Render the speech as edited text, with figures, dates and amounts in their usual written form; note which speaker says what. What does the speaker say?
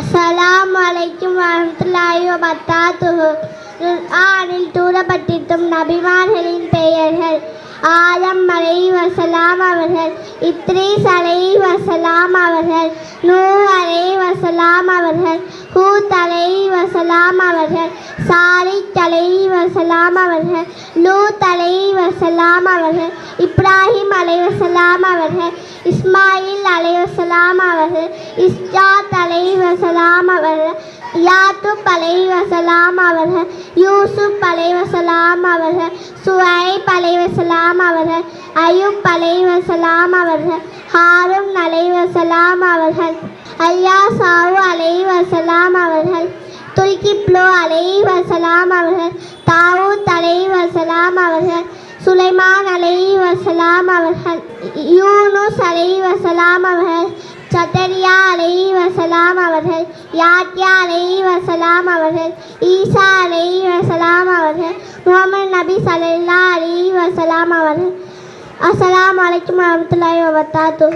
Speaker 1: அஸ்ஸலாமு அலைக்கும் வரஹ்மத்துல்லாஹி வபரகாத்துஹு. குர்ஆனில் கூறப்பட்டிருக்கும் நபிமார்களின் பெயர்கள்: ஆதம் அலைஹிஸ்ஸலாம் அவர்கள், இத்ரீஸ் அலைஹிஸ்ஸலாம் அவர்கள், நூஹ் அலைஹிஸ்ஸலாம் அவர்கள், ஹூத் அலைஹிஸ்ஸலாம் அவர்கள், சாலிஹ் அலைஹிஸ்ஸலாம் அவர்கள், லூத் அலைஹிஸ்ஸலாம் அவர்கள், இப்ராஹிம் அலைஹிஸ்ஸலாம் அவர்கள், இஸ்மாயில் அலைஹிஸ்ஸலாம் அவர்கள், இஸ்ஹாக் அலைஹிஸ்ஸலாம் அவர்கள், யாக்கூப் அலைஹிஸ்ஸலாம் அவர்கள், யூசுப் அலைஹிஸ்ஸலாம் அவர்கள், சுவைப் அலைஹிஸ்ஸலாம் அவர்கள், அய்யூப் அலைஹிஸ்ஸலாம் அவர்கள், ஹாரூன் அலைஹிஸ்ஸலாம் அவர்கள், அல்யாசாவு அலைஹிஸ்ஸலாம் அவர்கள், துல்கிப்லு அலைஹிஸ்ஸலாம் அவர்கள், தாவூத் அலைஹிஸ்ஸலாம் அவர்கள், சுலைமான் அலைஹிஸ்ஸலாம் அவர்கள், யூனுஸ் அலைஹிஸ்ஸலாம் அவர்கள், ஜக்கரியா அலைஹிஸ்ஸலாம் அவர்கள், யாஹ்யா அலைஹிஸ்ஸலாம் அவர்கள், ஈசா அலைஹிஸ்ஸலாம் அவர்கள், முஹம்மது நபி ஸல்லல்லாஹு அலைஹி வஸல்லம் அவர்கள். அஸ்ஸலாமு அலைக்கும் வரஹ்மத்துல்லாஹி வபரகாத்துஹு.